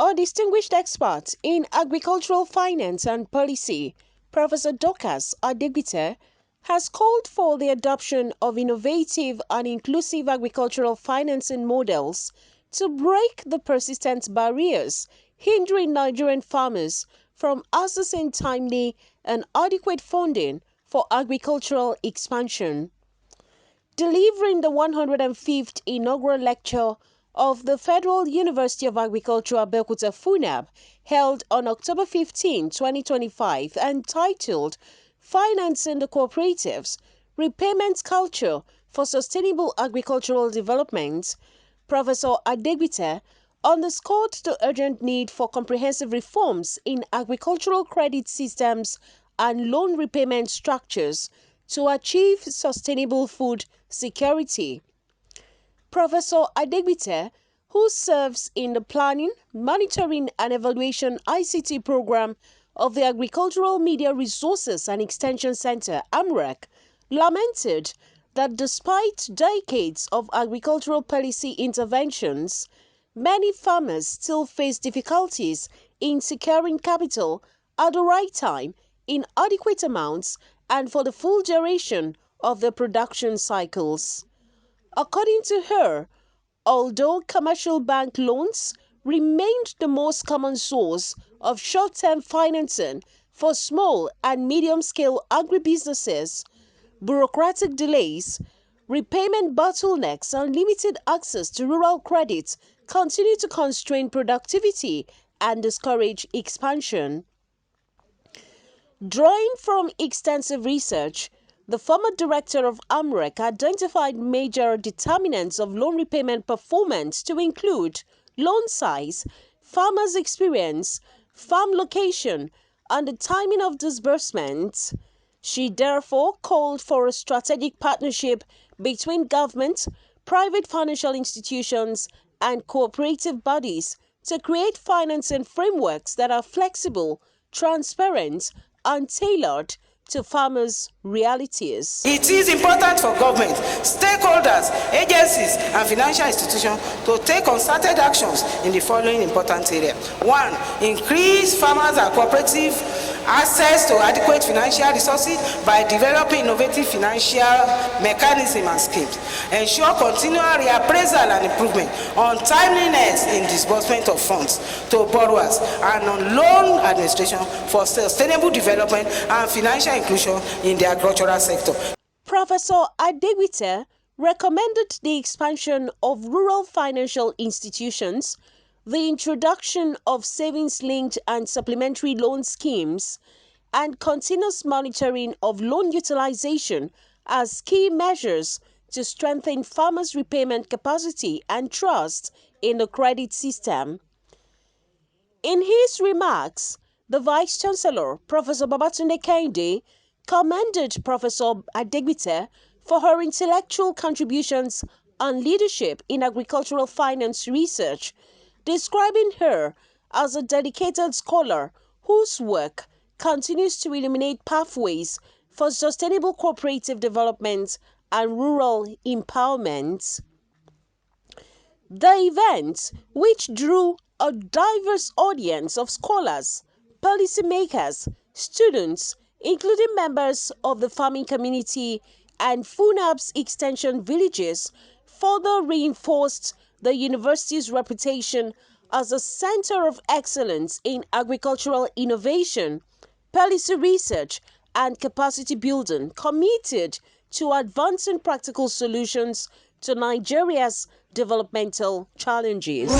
A distinguished expert in agricultural finance and policy, Professor Dorcas Adegbite, has called for the adoption of innovative and inclusive agricultural financing models to break the persistent barriers hindering Nigerian farmers from accessing timely and adequate funding for agricultural expansion. Delivering the 105th Inaugural Lecture of the Federal University of Agriculture Abeokuta FUNAB, held on October 15, 2025, and titled Financing the Cooperatives, Repayment Culture for Sustainable Agricultural Development, Professor Adegbite underscored the urgent need for comprehensive reforms in agricultural credit systems and loan repayment structures to achieve sustainable food security. Professor Adegbite, who serves in the Planning, Monitoring and Evaluation ICT program of the Agricultural Media Resources and Extension Center, AMREC, lamented that despite decades of agricultural policy interventions, many farmers still face difficulties in securing capital at the right time, in adequate amounts, and for the full duration of their production cycles. According to her, although commercial bank loans remained the most common source of short-term financing for small and medium-scale agribusinesses, bureaucratic delays, repayment bottlenecks, and limited access to rural credit continue to constrain productivity and discourage expansion. Drawing from extensive research, the former director of AMREC identified major determinants of loan repayment performance to include loan size, farmers' experience, farm location, and the timing of disbursement. She therefore called for a strategic partnership between government, private financial institutions, and cooperative bodies to create financing frameworks that are flexible, transparent, and tailored to farmers' realities. It is important for government, stakeholders, agencies, and financial institutions to take concerted actions in the following important areas. 1. Increase farmers and cooperative access to adequate financial resources by developing innovative financial mechanisms and schemes. Ensure continual reappraisal and improvement on timeliness in disbursement of funds to borrowers and on loan administration for sustainable development and financial inclusion in the agricultural sector. Professor Adegbite recommended the expansion of rural financial institutions, the introduction of savings-linked and supplementary loan schemes, and continuous monitoring of loan utilization as key measures to strengthen farmers' repayment capacity and trust in the credit system. In his remarks, the Vice-Chancellor, Professor Babatunde Kehinde, commended Professor Adegbite for her intellectual contributions and leadership in agricultural finance research, describing her as a dedicated scholar whose work continues to illuminate pathways for sustainable cooperative development and rural empowerment. The event, which drew a diverse audience of scholars, policymakers, students, including members of the farming community and FUNAB's extension villages, further reinforced the university's reputation as a center of excellence in agricultural innovation, policy research, and capacity building, committed to advancing practical solutions to Nigeria's developmental challenges.